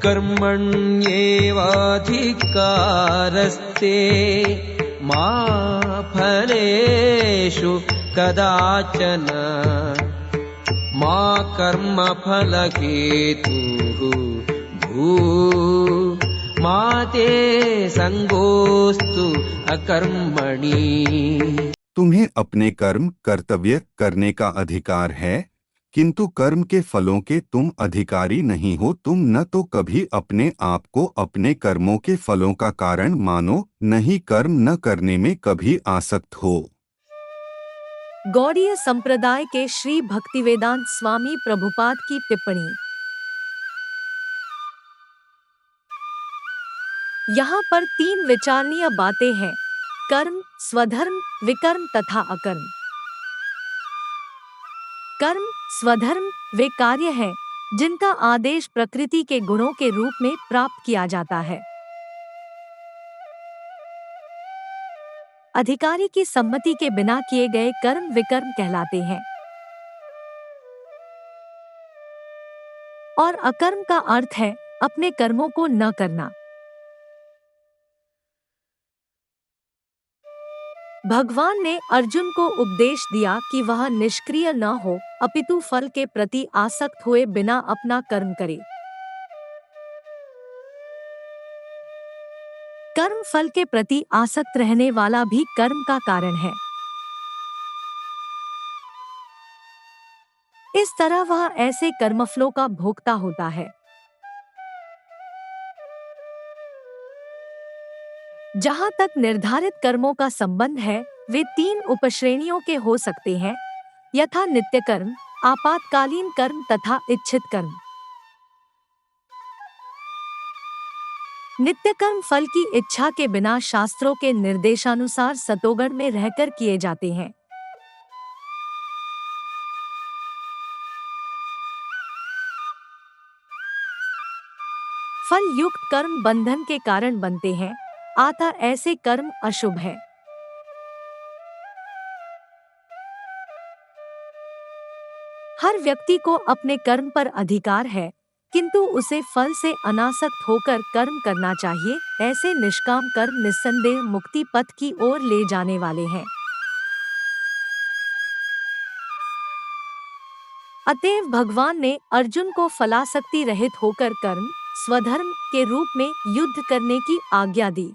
कर्मण्येवाधिकारस्ते मा फलेषु कदाचन मा कर्मफलहेतुः मा ते संगोस्तु अकर्मणि। तुम्हें अपने कर्म कर्तव्य करने का अधिकार है, किंतु कर्म के फलों के तुम अधिकारी नहीं हो। तुम न तो कभी अपने आप को अपने कर्मों के फलों का कारण मानो, न ही कर्म न करने में कभी आसक्त हो। गौड़ीय संप्रदाय के श्री भक्तिवेदांत स्वामी प्रभुपाद की टिप्पणी। यहाँ पर 3 विचारणीय बातें हैं: कर्म, स्वधर्म, विकर्म तथा अकर्म। कर्म, स्वधर्म वे कार्य हैं जिनका आदेश प्रकृति के गुणों के रूप में प्राप्त किया जाता है। अधिकारी की सम्मति के बिना किए गए कर्म विकर्म कहलाते हैं। और अकर्म का अर्थ है अपने कर्मों को न करना। भगवान ने अर्जुन को उपदेश दिया कि वह निष्क्रिय न हो, अपितु फल के प्रति आसक्त हुए बिना अपना कर्म करे। कर्म फल के प्रति आसक्त रहने वाला भी कर्म का कारण है। इस तरह वह ऐसे कर्मफलों का भोक्ता होता है। जहाँ तक निर्धारित कर्मों का संबंध है, वे 3 उपश्रेणियों के हो सकते हैं, यथा नित्य कर्म, आपातकालीन कर्म तथा इच्छित कर्म। नित्य कर्म फल की इच्छा के बिना शास्त्रों के निर्देशानुसार सतोगुण में रहकर किए जाते हैं। फल युक्त कर्म बंधन के कारण बनते हैं, अतः ऐसे कर्म अशुभ हैं। हर व्यक्ति को अपने कर्म पर अधिकार है, किंतु उसे फल से अनासक्त होकर कर्म करना चाहिए। ऐसे निष्काम कर्म निस्संदेह मुक्ति पथ की ओर ले जाने वाले हैं। अतएव भगवान ने अर्जुन को फलासक्ति रहित होकर कर्म, स्वधर्म के रूप में युद्ध करने की आज्ञा दी।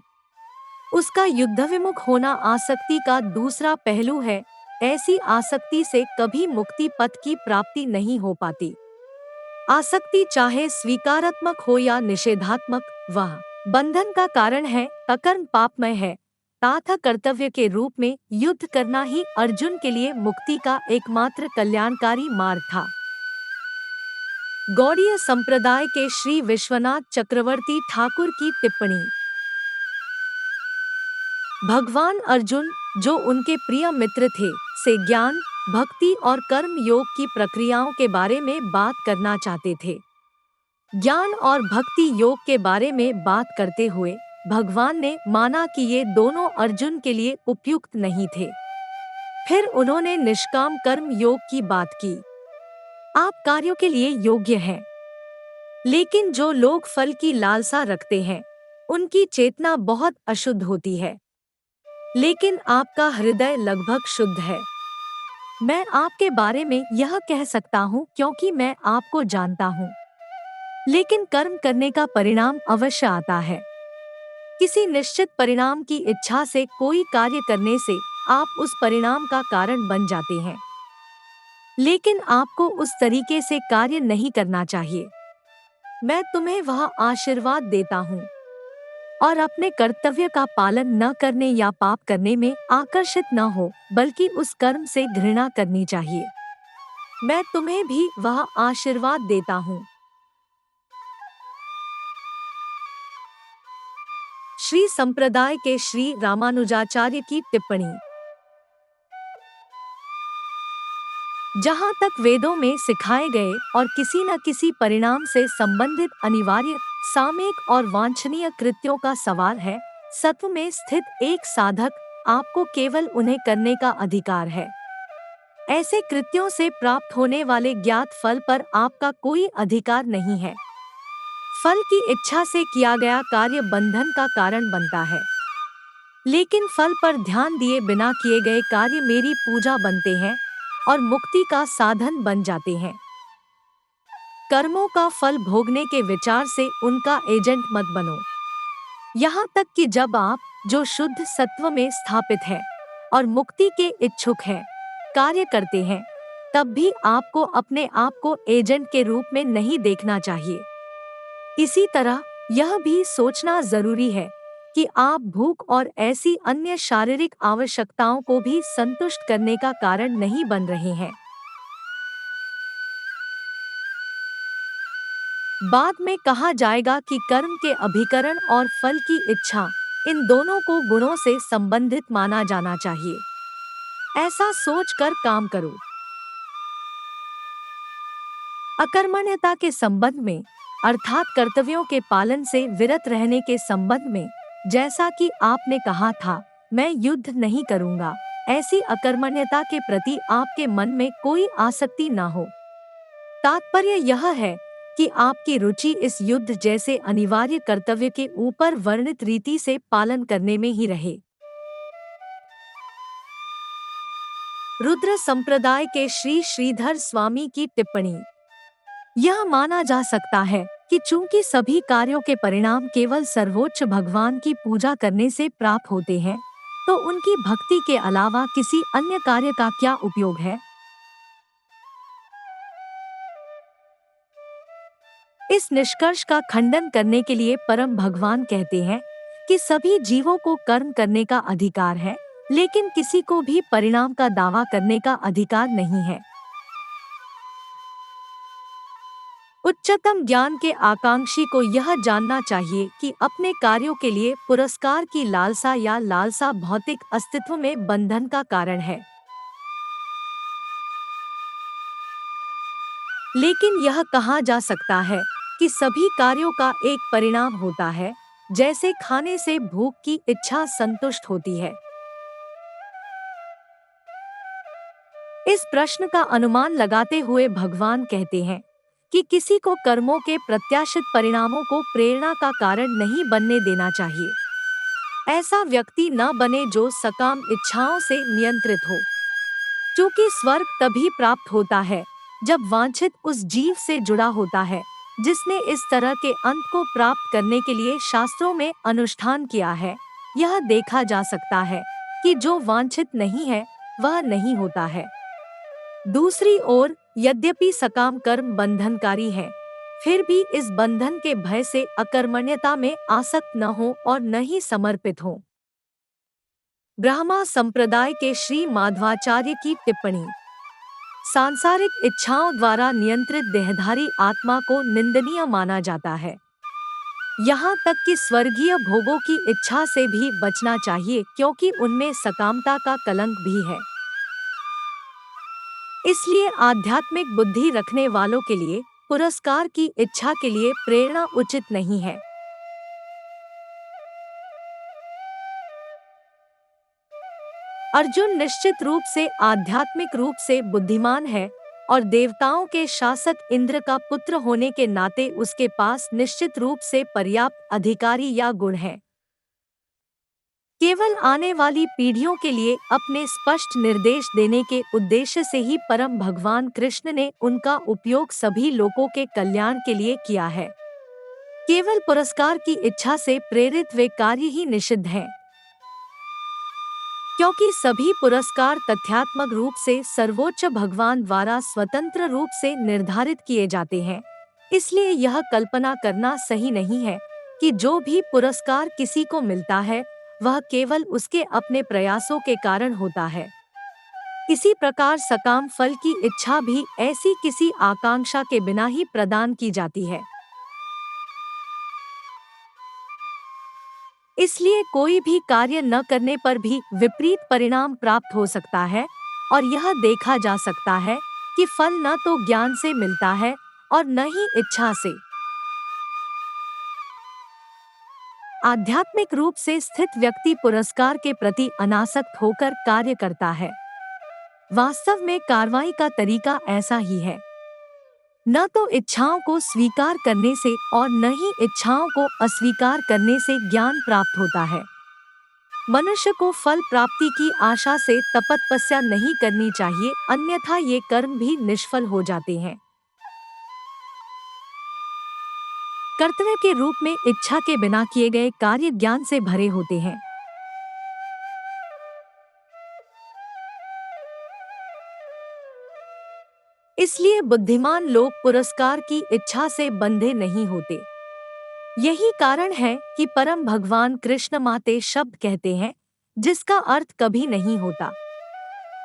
उसका युद्धविमुख होना आसक्ति का दूसरा पहलू है। ऐसी आसक्ति से कभी मुक्ति पथ की प्राप्ति नहीं हो पाती। आसक्ति चाहे स्वीकारात्मक हो या निषेधात्मक, वह बंधन का कारण है, अकर्म पापमय है। तथा कर्तव्य के रूप में युद्ध करना ही अर्जुन के लिए मुक्ति का एकमात्र कल्याणकारी मार्ग था। गौड़ीय संप्रदाय के श्री विश्वनाथ चक्रवर्ती ठाकुर की टिप्पणी। भगवान अर्जुन, जो उनके प्रिय मित्र थे, से ज्ञान, भक्ति और कर्म योग की प्रक्रियाओं के बारे में बात करना चाहते थे। ज्ञान और भक्ति योग के बारे में बात करते हुए भगवान ने माना कि ये दोनों अर्जुन के लिए उपयुक्त नहीं थे। फिर उन्होंने निष्काम कर्म योग की बात की। आप कार्यों के लिए योग्य हैं, लेकिन जो लोग फल की लालसा रखते हैं, उनकी चेतना बहुत अशुद्ध होती है, लेकिन आपका हृदय लगभग शुद्ध है। मैं आपके बारे में यह कह सकता हूँ क्योंकि मैं आपको जानता हूँ। लेकिन कर्म करने का परिणाम अवश्य आता है। किसी निश्चित परिणाम की इच्छा से कोई कार्य करने से आप उस परिणाम का कारण बन जाते हैं, लेकिन आपको उस तरीके से कार्य नहीं करना चाहिए। मैं तुम्हें वह आशीर्वाद देता हूँ और अपने कर्तव्य का पालन न करने या पाप करने में आकर्षित न हो, बल्कि उस कर्म से घृणा करनी चाहिए। मैं तुम्हें भी वह आशीर्वाद देता हूँ। श्री संप्रदाय के श्री रामानुजाचार्य की टिप्पणी। जहाँ तक वेदों में सिखाए गए और किसी न किसी परिणाम से संबंधित अनिवार्य, सामयिक और वांछनीय कृत्यों का सवाल है, सत्व में स्थित एक साधक, आपको केवल उन्हें करने का अधिकार है। ऐसे कृत्यों से प्राप्त होने वाले ज्ञात फल पर आपका कोई अधिकार नहीं है। फल की इच्छा से किया गया कार्य बंधन का कारण बनता है, लेकिन फल पर ध्यान दिए बिना किए गए कार्य मेरी पूजा बनते हैं और मुक्ति का साधन बन जाते हैं। कर्मों का फल भोगने के विचार से उनका एजेंट मत बनो। यहाँ तक कि जब आप, जो शुद्ध सत्व में स्थापित है और मुक्ति के इच्छुक हैं, कार्य करते हैं, तब भी आपको अपने आप को एजेंट के रूप में नहीं देखना चाहिए। इसी तरह यह भी सोचना जरूरी है कि आप भूख और ऐसी अन्य शारीरिक आवश्यकताओं को भी संतुष्ट करने का कारण नहीं बन रहे हैं। बाद में कहा जाएगा कि कर्म के अभिकरण और फल की इच्छा, इन दोनों को गुणों से संबंधित माना जाना चाहिए। ऐसा सोचकर काम करो। अकर्मण्यता के संबंध में, अर्थात कर्तव्यों के पालन से विरत रहने के संबंध में, जैसा कि आपने कहा था, मैं युद्ध नहीं करूंगा, ऐसी अकर्मण्यता के प्रति आपके मन में कोई आसक्ति न हो। तात्पर्य यह है कि आपकी रुचि इस युद्ध जैसे अनिवार्य कर्तव्य के ऊपर वर्णित रीति से पालन करने में ही रहे। रुद्र संप्रदाय के श्री श्रीधर स्वामी की टिप्पणी। यह माना जा सकता है कि चूंकि सभी कार्यों के परिणाम केवल सर्वोच्च भगवान की पूजा करने से प्राप्त होते हैं, तो उनकी भक्ति के अलावा किसी अन्य कार्य का क्या उपयोग है। इस निष्कर्ष का खंडन करने के लिए परम भगवान कहते हैं कि सभी जीवों को कर्म करने का अधिकार है, लेकिन किसी को भी परिणाम का दावा करने का अधिकार नहीं है। उच्चतम ज्ञान के आकांक्षी को यह जानना चाहिए कि अपने कार्यों के लिए पुरस्कार की लालसा या लालसा भौतिक अस्तित्व में बंधन का कारण है। लेकिन यह कहा जा सकता है कि सभी कार्यों का एक परिणाम होता है, जैसे खाने से भूख की इच्छा संतुष्ट होती है। इस प्रश्न का अनुमान लगाते हुए भगवान कहते हैं कि किसी को कर्मों के प्रत्याशित परिणामों को प्रेरणा का कारण नहीं बनने देना चाहिए। ऐसा व्यक्ति न बने जो सकाम इच्छाओं से नियंत्रित हो, क्योंकि स्वर्ग तभी प्राप्त होता है जब वांछित उस जीव से जुड़ा होता है जिसने इस तरह के अंत को प्राप्त करने के लिए शास्त्रों में अनुष्ठान किया है। यह देखा जा सकता है कि जो वांछित नहीं है वह नहीं होता है। दूसरी ओर, यद्यपि सकाम कर्म बंधनकारी है, फिर भी इस बंधन के भय से अकर्मण्यता में आसक्त न हो और न ही समर्पित हो। ब्रह्मा संप्रदाय के श्री माधवाचार्य की टिप्पणी। सांसारिक इच्छाओं द्वारा नियंत्रित देहधारी आत्मा को निंदनीय माना जाता है। यहाँ तक कि स्वर्गीय भोगों की इच्छा से भी बचना चाहिए, क्योंकि उनमें सकामता का कलंक भी है। इसलिए आध्यात्मिक बुद्धि रखने वालों के लिए पुरस्कार की इच्छा के लिए प्रेरणा उचित नहीं है। अर्जुन निश्चित रूप से आध्यात्मिक रूप से बुद्धिमान है और देवताओं के शासक इंद्र का पुत्र होने के नाते उसके पास निश्चित रूप से पर्याप्त अधिकारी या गुण है। केवल आने वाली पीढ़ियों के लिए अपने स्पष्ट निर्देश देने के उद्देश्य से ही परम भगवान कृष्ण ने उनका उपयोग सभी लोगों के कल्याण के लिए किया है। केवल पुरस्कार की इच्छा से प्रेरित वे कार्य ही निषिद्ध हैं, क्योंकि सभी पुरस्कार तथ्यात्मक रूप से सर्वोच्च भगवान द्वारा स्वतंत्र रूप से निर्धारित किए जाते हैं। इसलिए यह कल्पना करना सही नहीं है कि जो भी पुरस्कार किसी को मिलता है वह केवल उसके अपने प्रयासों के कारण होता है। इसी प्रकार सकाम फल की इच्छा भी ऐसी किसी आकांक्षा के बिना ही प्रदान की जाती है। इसलिए कोई भी कार्य न करने पर भी विपरीत परिणाम प्राप्त हो सकता है और यह देखा जा सकता है कि फल न तो ज्ञान से मिलता है और न ही इच्छा से। आध्यात्मिक रूप से स्थित व्यक्ति पुरस्कार के प्रति अनासक्त होकर कार्य करता है। वास्तव में कार्रवाई का तरीका ऐसा ही है। न तो इच्छाओं को स्वीकार करने से और न ही इच्छाओं को अस्वीकार करने से ज्ञान प्राप्त होता है। मनुष्य को फल प्राप्ति की आशा से तपस्या नहीं करनी चाहिए, अन्यथा ये कर्म भी निष्फल हो जाते हैं। कर्तव्य के रूप में इच्छा के बिना किए गए कार्य ज्ञान से भरे होते हैं। इसलिए बुद्धिमान लोग पुरस्कार की इच्छा से बंधे नहीं होते। यही कारण है कि परम भगवान कृष्ण माते शब्द कहते हैं, जिसका अर्थ कभी नहीं होता।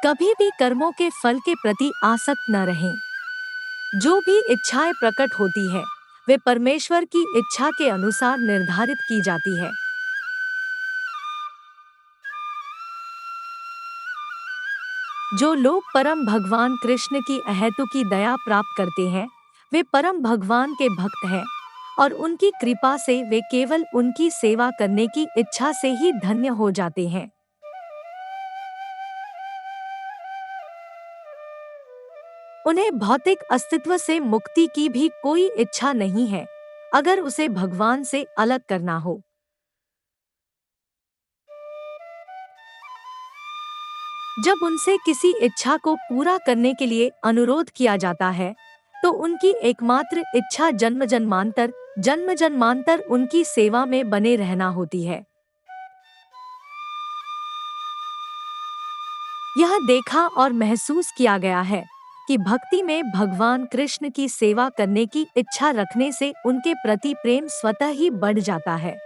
कभी भी कर्मों के फल के प्रति आसक्त न रहें। जो भी इच्छाएं प्रकट होती है, वे परमेश्वर की इच्छा के अनुसार निर्धारित की जाती है। जो लोग परम भगवान कृष्ण की अहेतुकी दया प्राप्त करते हैं, वे परम भगवान के भक्त हैं और उनकी कृपा से वे केवल उनकी सेवा करने की इच्छा से ही धन्य हो जाते हैं। उन्हें भौतिक अस्तित्व से मुक्ति की भी कोई इच्छा नहीं है, अगर उसे भगवान से अलग करना हो। जब उनसे किसी इच्छा को पूरा करने के लिए अनुरोध किया जाता है, तो उनकी एकमात्र इच्छा जन्म जन्मांतर उनकी सेवा में बने रहना होती है। यह देखा और महसूस किया गया है कि भक्ति में भगवान कृष्ण की सेवा करने की इच्छा रखने से उनके प्रति प्रेम स्वतः ही बढ़ जाता है।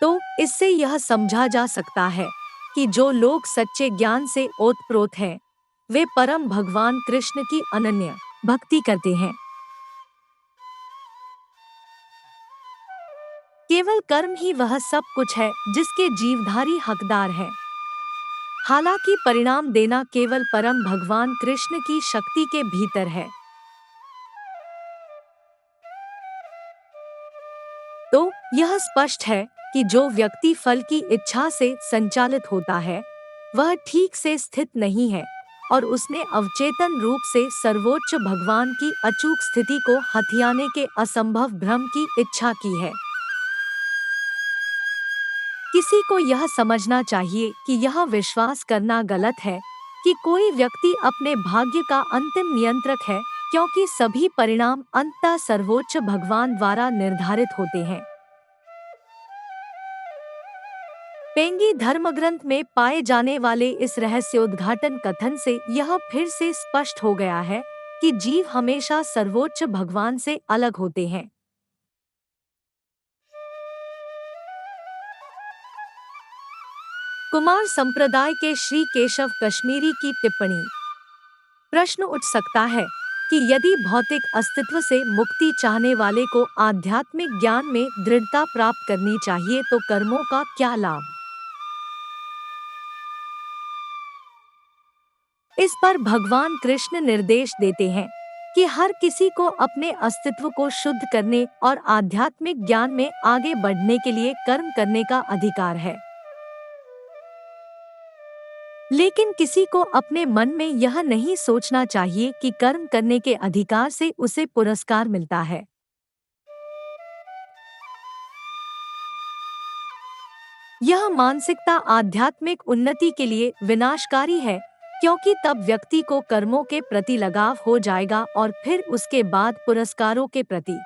तो इससे यह समझा जा सकता है कि जो लोग सच्चे ज्ञान से ओतप्रोत हैं, वे परम भगवान कृष्ण की अनन्य भक्ति करते हैं। केवल कर्म ही वह सब कुछ है जिसके जीवधारी हकदार हैं। हालांकि परिणाम देना केवल परम भगवान कृष्ण की शक्ति के भीतर है। तो यह स्पष्ट है कि जो व्यक्ति फल की इच्छा से संचालित होता है, वह ठीक से स्थित नहीं है और उसने अवचेतन रूप से सर्वोच्च भगवान की अचूक स्थिति को हथियाने के असंभव भ्रम की इच्छा की है। किसी को यह समझना चाहिए कि यह विश्वास करना गलत है कि कोई व्यक्ति अपने भाग्य का अंतिम नियंत्रक है, क्योंकि सभी परिणाम अंततः सर्वोच्च भगवान द्वारा निर्धारित होते हैं। पेंगी धर्मग्रंथ में पाए जाने वाले इस रहस्योद्घाटन कथन से यह फिर से स्पष्ट हो गया है कि जीव हमेशा सर्वोच्च भगवान से अलग होते हैं। कुमार संप्रदाय के श्री केशव कश्मीरी की टिप्पणी। प्रश्न उठ सकता है कि यदि भौतिक अस्तित्व से मुक्ति चाहने वाले को आध्यात्मिक ज्ञान में दृढ़ता प्राप्त करनी चाहिए तो कर्मों का क्या लाभ? इस पर भगवान कृष्ण निर्देश देते हैं कि हर किसी को अपने अस्तित्व को शुद्ध करने और आध्यात्मिक ज्ञान में आगे बढ़ने के लिए कर्म करने का अधिकार है। लेकिन किसी को अपने मन में यह नहीं सोचना चाहिए कि कर्म करने के अधिकार से उसे पुरस्कार मिलता है। यह मानसिकता आध्यात्मिक उन्नति के लिए विनाशकारी है, क्योंकि तब व्यक्ति को कर्मों के प्रति लगाव हो जाएगा और फिर उसके बाद पुरस्कारों के प्रति।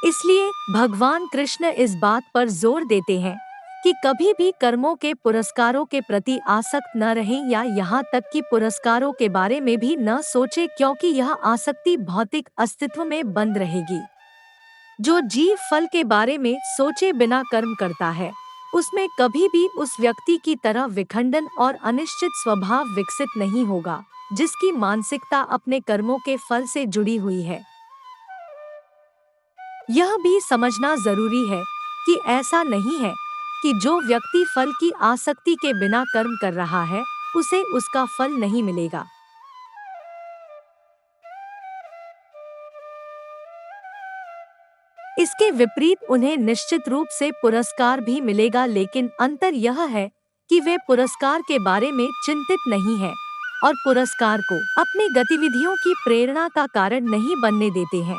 इसलिए भगवान कृष्ण इस बात पर जोर देते हैं कि कभी भी कर्मों के पुरस्कारों के प्रति आसक्त न रहें या यहाँ तक कि पुरस्कारों के बारे में भी न सोचें, क्योंकि यह आसक्ति भौतिक अस्तित्व में बंद रहेगी। जो जीव फल के बारे में सोचे बिना कर्म करता है, उसमें कभी भी उस व्यक्ति की तरह विखंडन और अनिश्चित स्वभाव विकसित नहीं होगा, जिसकी मानसिकता अपने कर्मों के फल से जुड़ी हुई है। यह भी समझना जरूरी है कि ऐसा नहीं है कि जो व्यक्ति फल की आसक्ति के बिना कर्म कर रहा है, उसे उसका फल नहीं मिलेगा। इसके विपरीत उन्हें निश्चित रूप से पुरस्कार भी मिलेगा, लेकिन अंतर यह है कि वे पुरस्कार के बारे में चिंतित नहीं हैं और पुरस्कार को अपनी गतिविधियों की प्रेरणा का कारण नहीं बनने देते हैं।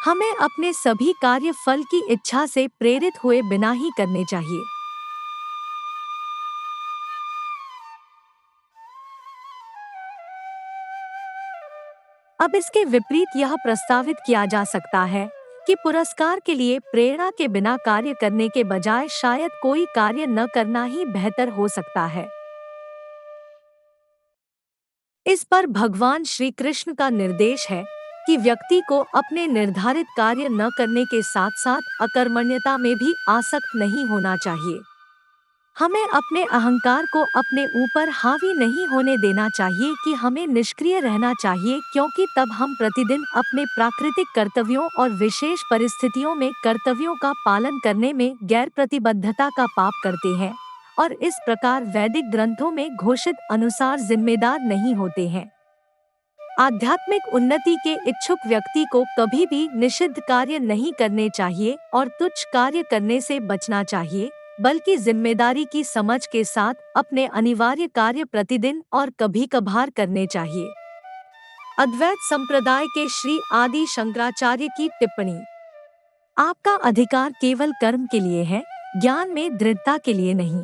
हमें अपने सभी कार्य फल की इच्छा से प्रेरित हुए बिना ही करने चाहिए। अब इसके विपरीत यह प्रस्तावित किया जा सकता है कि पुरस्कार के लिए प्रेरणा के बिना कार्य करने के बजाय शायद कोई कार्य न करना ही बेहतर हो सकता है। इस पर भगवान श्री कृष्ण का निर्देश है कि व्यक्ति को अपने निर्धारित कार्य न करने के साथ साथ अकर्मण्यता में भी आसक्त नहीं होना चाहिए। हमें अपने अहंकार को अपने ऊपर हावी नहीं होने देना चाहिए कि हमें निष्क्रिय रहना चाहिए, क्योंकि तब हम प्रतिदिन अपने प्राकृतिक कर्तव्यों और विशेष परिस्थितियों में कर्तव्यों का पालन करने में गैर प्रतिबद्धता का पाप करते हैं और इस प्रकार वैदिक ग्रंथों में घोषित अनुसार जिम्मेदार नहीं होते हैं। आध्यात्मिक उन्नति के इच्छुक व्यक्ति को कभी भी निषिद्ध कार्य नहीं करने चाहिए और तुच्छ कार्य करने से बचना चाहिए, बल्कि जिम्मेदारी की समझ के साथ अपने अनिवार्य कार्य प्रतिदिन और कभी कभार करने चाहिए। अद्वैत संप्रदाय के श्री आदि शंकराचार्य की टिप्पणी। आपका अधिकार केवल कर्म के लिए है, ज्ञान में दृढ़ता के लिए नहीं।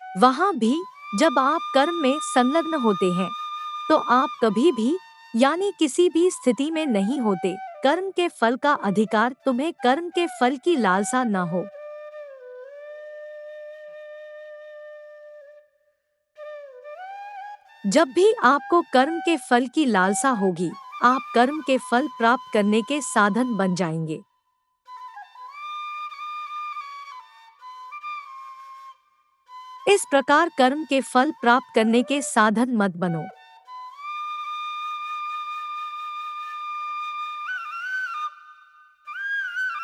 वहाँ भी जब आप कर्म में संलग्न होते हैं तो आप कभी भी यानी किसी भी स्थिति में नहीं होते। कर्म के फल का अधिकार तुम्हें कर्म के फल की लालसा न हो। जब भी आपको कर्म के फल की लालसा होगी, आप कर्म के फल प्राप्त करने के साधन बन जाएंगे। इस प्रकार कर्म के फल प्राप्त करने के साधन मत बनो।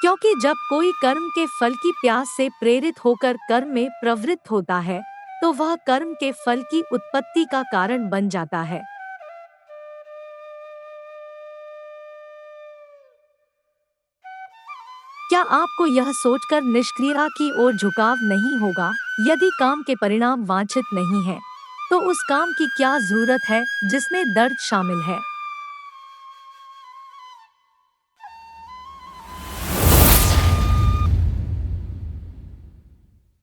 क्योंकि जब कोई कर्म के फल की प्यास से प्रेरित होकर कर्म में प्रवृत्त होता है तो वह कर्म के फल की उत्पत्ति का कारण बन जाता है। क्या आपको यह सोचकर निष्क्रियता की ओर झुकाव नहीं होगा? यदि काम के परिणाम वांछित नहीं है तो उस काम की क्या जरूरत है जिसमें दर्द शामिल है?